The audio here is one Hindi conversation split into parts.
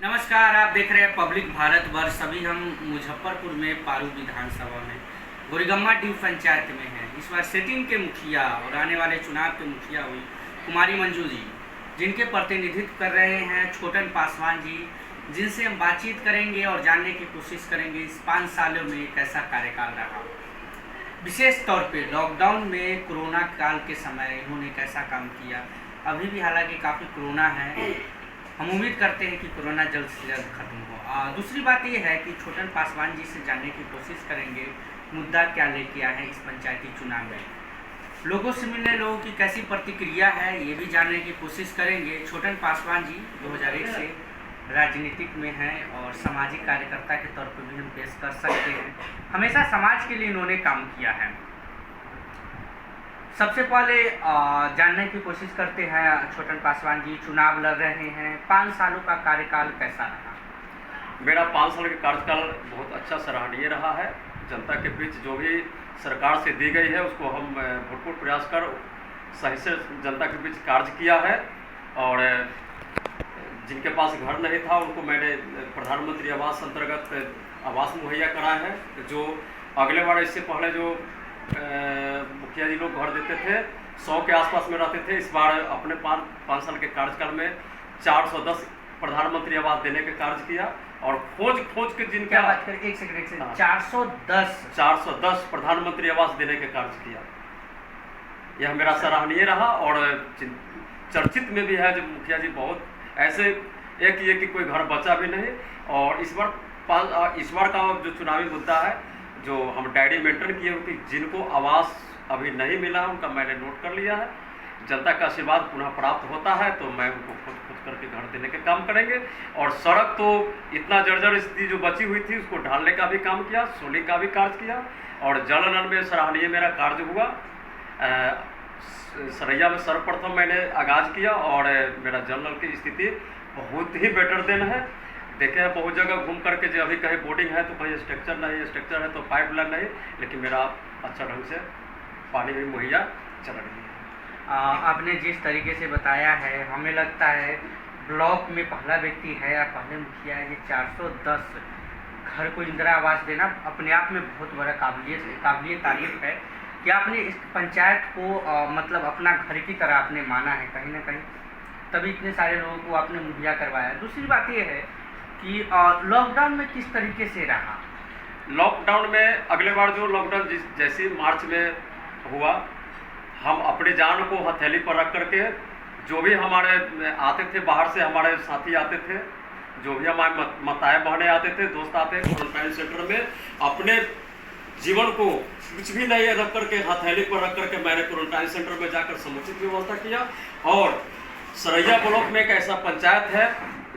नमस्कार, आप देख रहे हैं पब्लिक भारत वर्ष। अभी हम मुजफ्फरपुर में पारू विधानसभा में गोरीगम्मा डी पंचायत में हैं। इस बार सेटिंग के मुखिया और आने वाले चुनाव के मुखिया हुई कुमारी मंजू जी, जिनके प्रतिनिधित्व कर रहे हैं छोटन पासवान जी, जिनसे हम बातचीत करेंगे और जानने की कोशिश करेंगे इस 5 सालों में कैसा कार्यकाल रहा। विशेष तौर पे लॉकडाउन में कोरोना काल के समय इन्होंने कैसा काम किया। अभी भी हालांकि काफ़ी कोरोना है, हम उम्मीद करते हैं कि कोरोना जल्द से जल्द खत्म हो। दूसरी बात यह है कि छोटन पासवान जी से जानने की कोशिश करेंगे मुद्दा क्या लेके आए हैं इस पंचायती चुनाव में, लोगों से मिलने लोगों की कैसी प्रतिक्रिया है ये भी जानने की कोशिश करेंगे। छोटन पासवान जी 2001 से राजनीतिक में हैं और सामाजिक कार्यकर्ता के तौर पर भी हम पेश कर सकते हैं। हमेशा समाज के लिए इन्होंने काम किया है। सबसे पहले जानने की कोशिश करते हैं छोटन पासवान जी, चुनाव लड़ रहे हैं, 5 सालों का कार्यकाल कैसा रहा? मेरा 5 साल का कार्यकाल बहुत अच्छा सराहनीय रहा है। जनता के बीच जो भी सरकार से दी गई है उसको हम भरपूर प्रयास कर सही से जनता के बीच कार्य किया है। और जिनके पास घर नहीं था उनको मैंने प्रधानमंत्री आवास अंतर्गत आवास मुहैया कराए हैं। जो अगले बार इससे पहले जो मुखिया जी लोग घर देते थे 100 के आसपास में रहते थे, इस बार अपने 5 साल के कार्यकाल में 410 प्रधानमंत्री आवास देने का कार्य किया। और खोज के जिनका बात करें, एक सेकंड 410 प्रधानमंत्री आवास देने का कार्य किया। यह मेरा सराहनीय रहा। और चर्चित में भी है जब मुखिया जी बहुत ऐसे एक ये कि कोई घर बचा भी नहीं। और इस बार का जो चुनावी मुद्दा है, जो हम डायरी मेंटेन किए हुए जिनको आवास अभी नहीं मिला उनका मैंने नोट कर लिया है। जनता का आशीर्वाद पुनः प्राप्त होता है तो मैं उनको खुद करके घर देने के काम करेंगे। और सड़क तो इतना जर्जर स्थिति जो बची हुई थी उसको ढालने का भी काम किया, सोने का भी कार्य किया। और जल नल में सराहनीय मेरा कार्य हुआ। सरैया में सर्वप्रथम मैंने आगाज किया और मेरा जल नल की स्थिति बहुत ही बेटर देन है। देखे हैं बहुत जगह घूम करके जो अभी कहीं बोर्डिंग है तो कहीं स्ट्रक्चर नहीं, स्ट्रक्चर है तो पाइपलाइन नहीं, लेकिन मेरा अच्छा ढंग से पानी भी मुहैया चल रही है। आपने जिस तरीके से बताया है हमें लगता है ब्लॉक में पहला व्यक्ति है या पहले मुखिया है। ये 410 घर को इंदिरा आवास देना अपने आप में बहुत बड़ा काबिलियत तारीफ है कि आपने इस पंचायत को मतलब अपना घर की तरह आपने माना है कहीं ना कहीं, तभी इतने सारे लोगों को आपने मुहैया करवाया। दूसरी बात ये है कि लॉकडाउन में किस तरीके से रहा? लॉकडाउन में अगले बार जो लॉकडाउन जैसे मार्च में हुआ, हम अपनी जान को हथेली पर रख करके जो भी हमारे आते थे बाहर से, हमारे साथी आते थे, जो भी हमारे मताए बहने आते थे, दोस्त आते थे, क्वारंटाइन सेंटर में अपने जीवन को कुछ भी नहीं रख करके हथेली पर रख करके मैंने क्वारंटाइन सेंटर में जाकर समुचित व्यवस्था किया। और सरैया ब्लॉक में एक ऐसा पंचायत है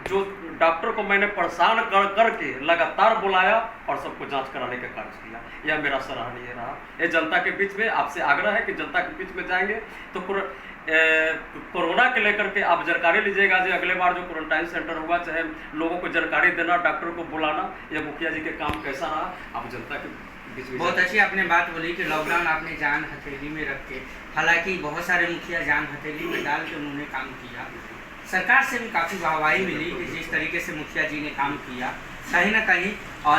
जो डॉक्टर को मैंने परेशान करके लगातार बुलाया और सबको जांच कराने का कार्य किया। यह मेरा सराहनीय रहा। ये जनता के बीच में आपसे आग्रह है कि जनता के बीच में जाएंगे तो कोरोना के लेकर के आप जानकारी लीजिएगा। जो अगले बार जो क्वारंटाइन सेंटर हुआ, चाहे लोगों को जानकारी देना, डॉक्टर को बुलाना, यह मुखिया जी के काम कैसा रहा आप जनता के बीच में। बहुत अच्छी आपने बात बोली कि लॉकडाउन आपने जान हथेली में रख के, हालांकि बहुत सारे मुखिया जान हथेली में डाल के उन्होंने काम किया। सरकार से भी काफ़ी वाहवाही मिली कि जिस तरीके से मुखिया जी ने काम किया कहीं ना कहीं।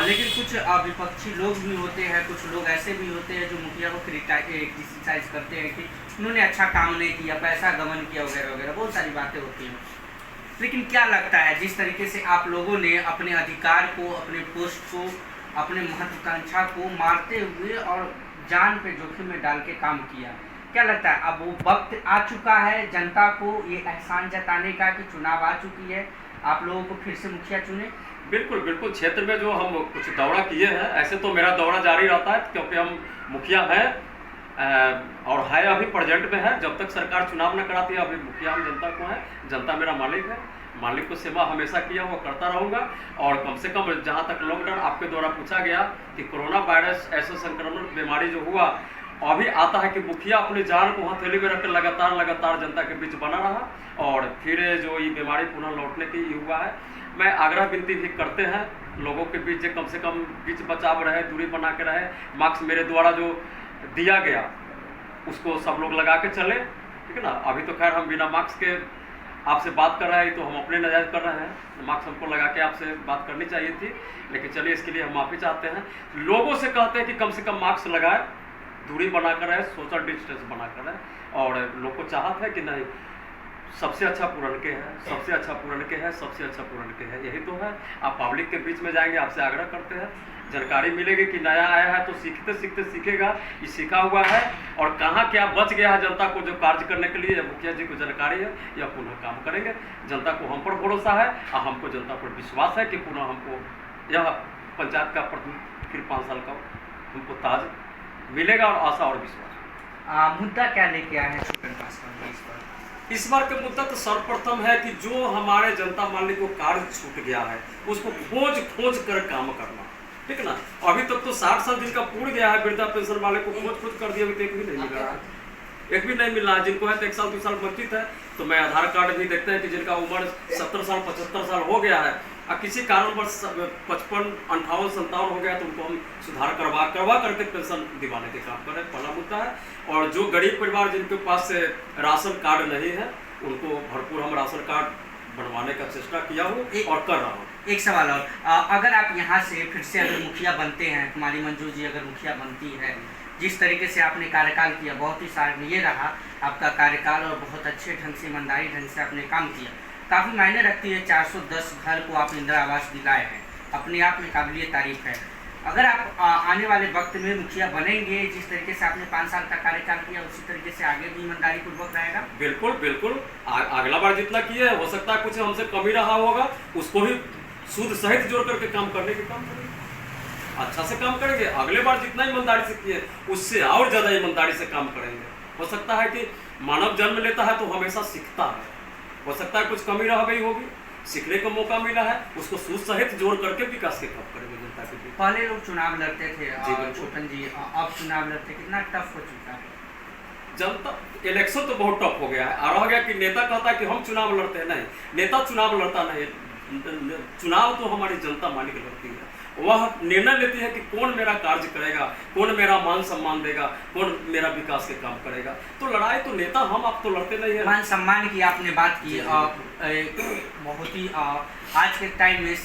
लेकिन कुछ विपक्षी लोग भी होते हैं, कुछ लोग ऐसे भी होते हैं जो मुखिया को क्रिटिसाइज करते हैं कि उन्होंने अच्छा काम नहीं किया, पैसा गबन किया वगैरह वगैरह, बहुत सारी बातें होती हैं। लेकिन क्या लगता है जिस तरीके से आप लोगों ने अपने अधिकार को, अपने पोस्ट को, अपने महत्वाकांक्षा को मारते हुए और जान पे जोखिम में डाल के काम किया, क्या लगता है अब वो वक्त आ चुका है जनता को ये एहसान जताने का कि चुनाव आ चुकी है, आप लोगों को फिर से मुखिया चुने? बिल्कुल बिल्कुल। क्षेत्र में जो हम कुछ दौरा किए हैं, ऐसे तो मेरा दौरा जारी रहता है क्योंकि हम मुखिया हैं और है अभी प्रेजेंट में है। जब तक सरकार चुनाव न कराती है अभी मुखिया हम जनता को है, जनता मेरा मालिक है। मालिक को सेवा हमेशा किया हुआ करता रहूँगा। और कम से कम जहाँ तक लॉकडाउन आपके द्वारा पूछा गया कि कोरोना वायरस ऐसा संक्रमण बीमारी जो हुआ अभी आता है कि मुखिया अपनी जान को हथेली में रखकर लगातार जनता के बीच बना रहा। और फिर जो ये बीमारी पुनः लौटने की हुआ है, मैं आग्रह विनती भी करते हैं लोगों के बीच कम से कम बीच बचाव रहे, दूरी बना के रहे। मास्क मेरे द्वारा जो दिया गया उसको सब लोग लगा के चले, ठीक है ना। अभी तो खैर हम बिना मास्क के आपसे बात कर रहे हैं तो हम अपने नजायज कर रहे हैं, मास्क हमको लगा के आपसे बात करनी चाहिए थी, लेकिन चलिए इसके लिए हम माफ़ी चाहते हैं। लोगों से कहते हैं कि कम से कम मास्क लगाए, दूरी बनाकर रहे, सोशल डिस्टेंस बनाकर रहे, और लोग को चाहत है कि नहीं सबसे अच्छा पूरन के है, सबसे अच्छा पूरन के है, सबसे अच्छा पूरन के है, यही तो है। आप पब्लिक के बीच में जाएंगे, आपसे आग्रह करते हैं, जानकारी मिलेगी कि नया आया है तो सीखते सीखते सीखेगा, ये सीखा हुआ है और कहाँ क्या बच गया है जनता को जो कार्य करने के लिए, या मुखिया जी को जानकारी है या पुनः काम करेंगे। जनता को हम पर भरोसा है और हमको जनता पर विश्वास है कि पुनः हमको यह पंचायत का प्रतिनिधि फिर 5 साल का हमको ताज मिलेगा, और आशा और विश्वास। मुद्दा क्या लेके आए हैं छुटन पासवान जी इस बार? इस बार का मुद्दा तो सर्वप्रथम है कि जो हमारे जनता मालिनी को कार्य छूट गया है उसको खोज खोज कर काम करना, ठीक ना। अभी तक तो 60 साल जिनका पूर्ण गया है वृद्धा पेंशन वाले को खोज खोज कर दिया, अभी तक एक भी नहीं मिल रहा है, एक भी नहीं मिल रहा है। जिनको है तो 1 साल 2 साल वंचित है, तो मैं आधार कार्ड भी देखते हैं कि जिनका उम्र 70 साल 75 साल हो गया है और किसी कारणवश 55 58 57 हो गया, तो उनको हम सुधार करवा करके पेंशन दिवाने के काम करें, पहला मुद्दा है। और जो गरीब परिवार जिनके पास राशन कार्ड नहीं है उनको भरपूर हम राशन कार्ड बनवाने का चेष्टा किया हूँ और कर रहा हूँ। एक सवाल और, अगर आप यहाँ से फिर से अगर मुखिया बनते हैं, कुमारी मंजू जी अगर मुखिया बनती है, जिस तरीके से आपने कार्यकाल किया, बहुत ही सराहनीय रहा आपका कार्यकाल और बहुत अच्छे ढंग से ईमानदारी ढंग से आपने काम किया, काफ़ी मायने रखती है। 410 घर को आप इंदिरा आवास दिलाए हैं, अपने आप में काबिलियत तारीफ है। अगर आप आने वाले वक्त में मुखिया बनेंगे, जिस तरीके से आपने 5 साल का कार्यकाल किया उसी तरीके से आगे भी ईमानदारी पूर्वक रहेगा? बिल्कुल बिल्कुल, अगला बार जितना किए हो सकता है कुछ हमसे कमी रहा होगा, उसको भी सूद सहित जोड़ करके काम करने के काम करेंगे, अच्छा से काम करेंगे। अगले बार जितना ईमानदारी से किए उससे और ज़्यादा ईमानदारी से काम करेंगे। हो सकता है कि मानव जन्म लेता है तो हमेशा सीखता है, हो सकता है कुछ कमी रह गई होगी, सीखने का मौका मिला है, उसको सूद सहित जोड़ करके विकास के काम करेंगे जनता के लिए। पहले लोग चुनाव लड़ते थे छोटन जी, अब चुनाव लड़ते कितना टफ हो चुका है? जनता इलेक्शन तो बहुत टफ हो गया है, और रह गया कि नेता कहता है कि हम चुनाव लड़ते हैं, नहीं, नेता चुनाव लड़ता नहीं, चुनाव तो हमारी जनता मालिक लड़ती है। वह निर्णय लेती है कि कौन मेरा कार्य करेगा, कौन मेरा मान सम्मान देगा, कौन मेरा विकास के काम करेगा। तो लड़ाई तो नेता हम आप तो लड़ते नहीं है। मान सम्मान की आपने बात की, बहुत ही आज के टाइम में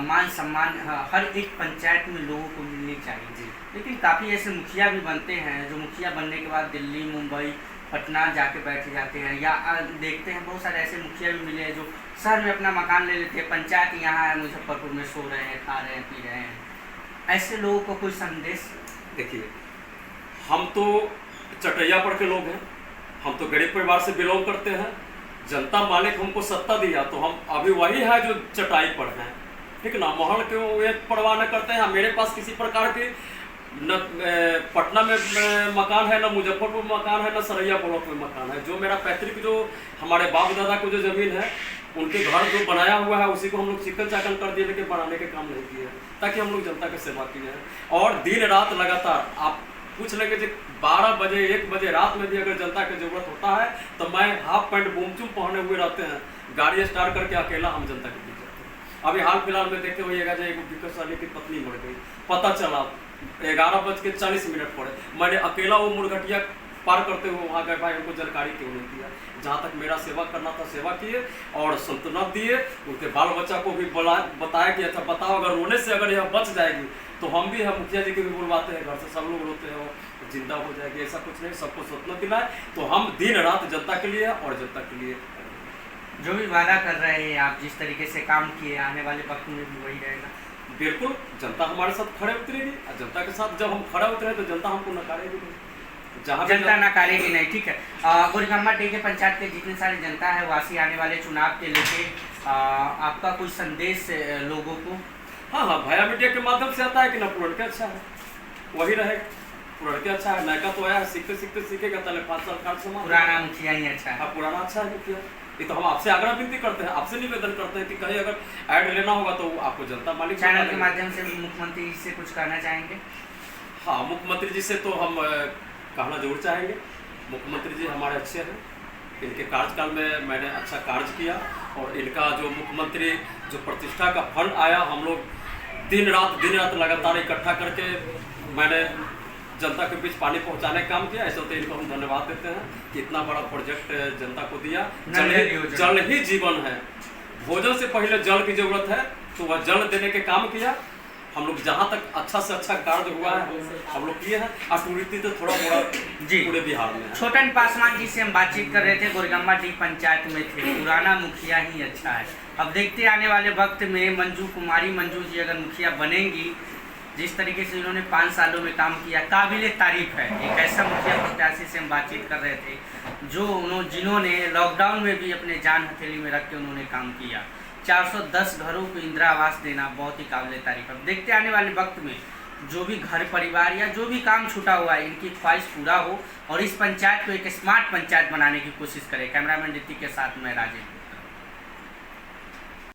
मान सम्मान हर एक पंचायत में लोगों को मिलनी चाहिए जी, लेकिन काफ़ी ऐसे मुखिया भी बनते हैं जो मुखिया बनने के बाद दिल्ली मुंबई पटना जाके बैठ जाते हैं, या देखते हैं बहुत सारे ऐसे मुखिया भी मिले हैं जो शहर में अपना मकान ले लेते हैं, पंचायत यहाँ है मुजफ्फरपुर में सो रहे हैं, खा रहे हैं, पी रहे हैं। ऐसे लोगों को कोई संदेश? देखिए, हम तो चटैया पढ़ के लोग हैं, हम तो गरीब परिवार से बिलोंग करते हैं। जनता मालिक हमको सत्ता दिया तो हम अभी वही है जो चटाई पर हैं, ठीक ना। महल के वे परवाह न करते हैं। मेरे पास किसी प्रकार की न पटना में मकान है, न मुजफ्फरपुर में मकान है, न सरैया ब्लॉक में मकान है। जो मेरा पैतृक जो हमारे बाप दादा को जो ज़मीन है उनके घर जो बनाया हुआ है उसी को हम लोग चिकन चाकन कर दिए, लेकिन बनाने के काम नहीं किए, ताकि हम लोग जनता की सेवा किए हैं। और दिन रात लगातार आप पूछ लेंगे कि 12 बजे 1 बजे रात में भी अगर जनता की जरूरत होता है तो मैं हाफ पैंट बूमचूम पहने हुए रहते हैं, गाड़ी स्टार्ट करके अकेला हम जनता के बीच जाते हैं। अभी हाल फिलहाल में देखे होइएगा जो एक विकास की पत्नी मर गई, पता चला 11:40 पड़े, मैंने अकेला वो मुरघटिया पार करते हुए वहाँ गए, भाई हमको जानकारी क्यों नहीं दिया। जहाँ तक मेरा सेवा करना था सेवा किए और संतुना दिए, उनके बाल बच्चा को भी बताया कि अच्छा बताओ अगर रोने से अगर यह बच जाएगी तो हम भी हम मुखिया जी को भी बुलवाते हैं, घर से सब लोग रोते हैं, वो जिंदा हो जाएगी, ऐसा कुछ नहीं, सबको सपना दिलाए। तो हम दिन रात जनता के लिए और जनता के लिए जो भी वादा कर रहे हैं आप, जिस तरीके से काम किए, आने वाले वक्त में भी वही रहेगा। बिल्कुल, जनता हमारे साथ खड़े उतरेगी और जनता के साथ जब हम खड़े उतरे तो जनता हमको नकारेगी नहीं, जहाँ जनता नकारेगी नहीं। ठीक है, गोरीगम्मा टेके पंचायत के जितने सारे जनता है वासी आने वाले चुनाव के लेके आपका कोई संदेश लोगों को? हाँ, भया मीडिया के माध्यम से आता है कि ना पुरान के अच्छा है वही रहेगा, पुरान के अच्छा है, नया तो आया है, सीखते सीखते सीखेगा, पहले 5 साल कार्ड समाप्त, पुराना मुखिया ही अच्छा है। पुराना अच्छा है मुखिया। ये तो हम आपसे आग्रह विनती करते हैं, आपसे निवेदन करते हैं कि कहीं अगर ऐड लेना होगा तो आपको जनता मालिक चैनल के माध्यम से मुख्यमंत्री जी से कुछ कहना चाहेंगे? हाँ, मुख्यमंत्री जी से तो हम कहना जरूर चाहेंगे। मुख्यमंत्री जी हमारे अच्छे हैं, इनके कार्यकाल में मैंने अच्छा कार्य किया और इनका जो मुख्यमंत्री जो प्रतिष्ठा का फंड आया, हम लोग दिन रात लगातार इकट्ठा करके मैंने जनता के बीच पानी पहुंचाने का काम किया। ऐसे तो इनको हम धन्यवाद देते हैं कि इतना बड़ा प्रोजेक्ट जनता को दिया। जल ही जीवन है, भोजन से पहले जल की जरूरत है, तो वह जल देने के काम किया। हम लोग जहाँ तक अच्छा से अच्छा कार्य हुआ है हम लोग किए हैं। अटूरिटी तो थोड़ा मोड़ा जी पूरे बिहार में है। छोटन पासवान जी से हम बातचीत कर रहे थे, गोरीगम्मा डी पंचायत में थे। पुराना मुखिया ही अच्छा है। अब देखते आने वाले वक्त में मंजू जी अगर मुखिया बनेंगी, जिस तरीके से इन्होंने 5 सालों में काम किया, काबिले तारीफ है। एक ऐसा मुखिया प्रत्याशी से हम बातचीत कर रहे थे जिन्होंने लॉकडाउन में भी अपने जान हथेली में रख के उन्होंने काम किया। 410 घरों को इंदिरा आवास देना बहुत ही काबिले तारीफ है। देखते आने वाले वक्त में जो भी घर परिवार या जो भी काम छूटा हुआ है, इनकी ख्वाहिश पूरा हो और इस पंचायत को एक स्मार्ट पंचायत बनाने की कोशिश करें। कैमरामैन ऋतिक के साथ मैं राजेश।